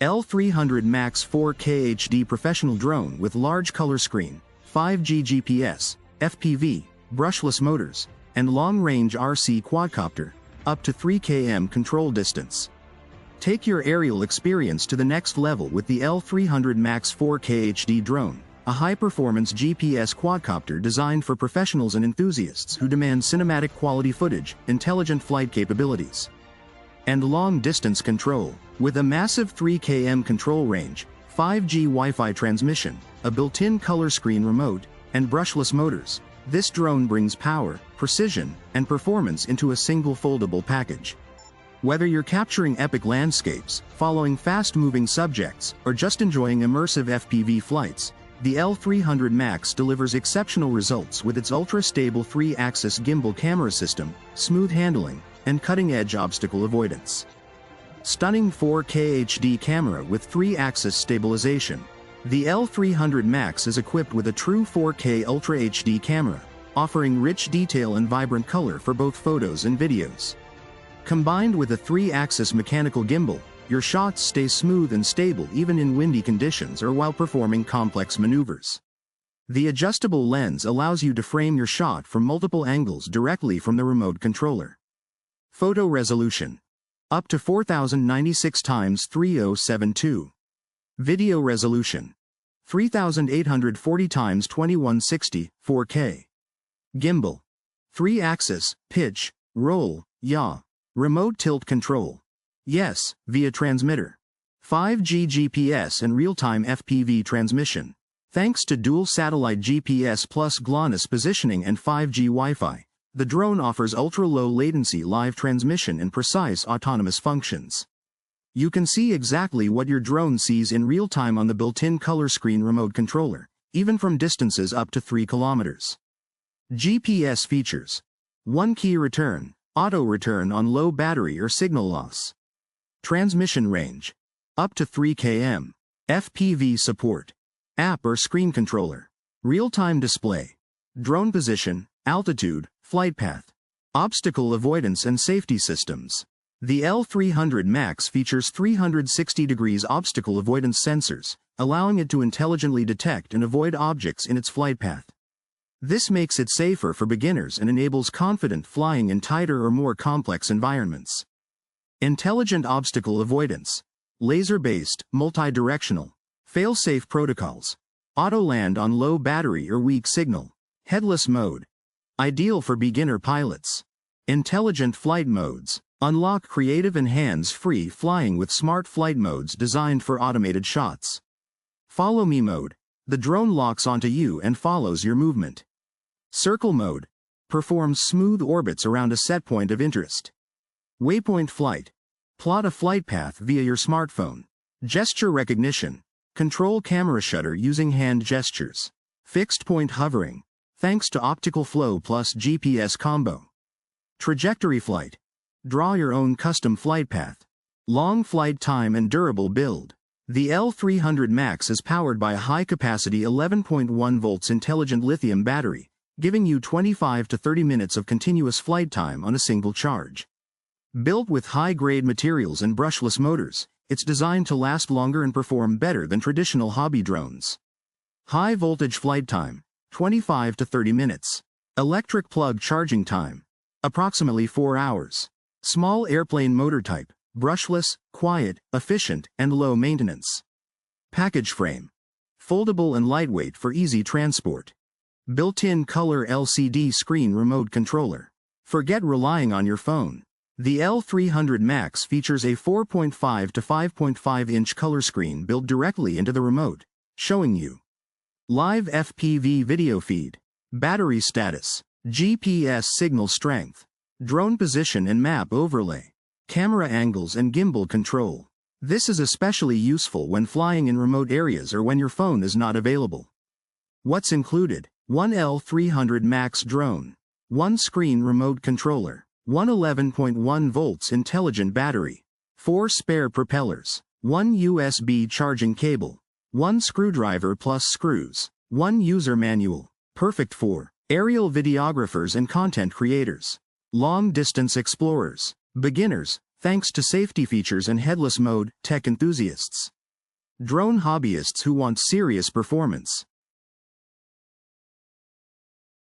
L300 Max 4K HD professional drone with large color screen, 5G GPS, FPV, brushless motors, and long-range RC quadcopter, up to 3 km control distance. Take your aerial experience to the next level with the L300 Max 4K HD drone, a high-performance GPS quadcopter designed for professionals and enthusiasts who demand cinematic quality footage, intelligent flight capabilities, and long-distance control. With a massive 3 km control range, 5G Wi-Fi transmission, a built-in color screen remote, and brushless motors, this drone brings power, precision, and performance into a single foldable package. Whether you're capturing epic landscapes, following fast-moving subjects, or just enjoying immersive FPV flights, the L300 Max delivers exceptional results with its ultra-stable 3-axis gimbal camera system, smooth handling, and cutting-edge obstacle avoidance. Stunning 4K HD camera with 3-axis stabilization. The L300 Max is equipped with a true 4K Ultra HD camera, offering rich detail and vibrant color for both photos and videos. Combined with a 3-axis mechanical gimbal, your shots stay smooth and stable even in windy conditions or while performing complex maneuvers. The adjustable lens allows you to frame your shot from multiple angles directly from the remote controller. Photo resolution: up to 4096 x 3072. Video resolution: 3840 x 2160, 4K. Gimbal: 3-axis, pitch, roll, yaw. Remote tilt control. Yes, via transmitter. 5G GPS and real-time FPV transmission. Thanks to dual satellite GPS plus GLONASS positioning and 5G Wi-Fi, the drone offers ultra-low latency live transmission and precise autonomous functions. You can see exactly what your drone sees in real time on the built-in color screen remote controller, even from distances up to 3 kilometers. GPS features: 1 key return, auto return on low battery or signal loss. Transmission range: up to 3 km. FPV support. App or screen controller. Real-time display. Drone position, altitude, flight path. Obstacle avoidance and safety systems. The L300 Max features 360 degrees obstacle avoidance sensors, allowing it to intelligently detect and avoid objects in its flight path. This makes it safer for beginners and enables confident flying in tighter or more complex environments. Intelligent obstacle avoidance. Laser-based, multi-directional. Fail-safe protocols. Auto-land on low battery or weak signal. Headless mode. Ideal for beginner pilots. Intelligent flight modes. Unlock creative and hands-free flying with smart flight modes designed for automated shots. Follow me mode. The drone locks onto you and follows your movement. Circle mode. Performs smooth orbits around a set point of interest. Waypoint flight. Plot a flight path via your smartphone. Gesture recognition. Control camera shutter using hand gestures. Fixed point hovering. Thanks to optical flow plus GPS combo. Trajectory flight. Draw your own custom flight path. Long flight time and durable build. The L300 Max is powered by a high-capacity 11.1 volts intelligent lithium battery, giving you 25 to 30 minutes of continuous flight time on a single charge. Built with high-grade materials and brushless motors, it's designed to last longer and perform better than traditional hobby drones. High-voltage flight time, 25 to 30 minutes. Electric plug charging time, approximately 4 hours. Small airplane motor type, brushless, quiet, efficient, and low maintenance. Package frame. Foldable and lightweight for easy transport. Built-in color LCD screen remote controller. Forget relying on your phone. The L300 Max features a 4.5 to 5.5-inch color screen built directly into the remote, showing you live FPV video feed, battery status, GPS signal strength, drone position and map overlay, camera angles and gimbal control. This is especially useful when flying in remote areas or when your phone is not available. What's included? 1 L300 Max drone, 1 screen remote controller, 1 11.1 volts intelligent battery, 4 spare propellers, 1 USB charging cable, 1 screwdriver plus screws, 1 user manual, perfect for aerial videographers and content creators, long-distance explorers, beginners, thanks to safety features and headless mode. Tech enthusiasts. Drone hobbyists who want serious performance.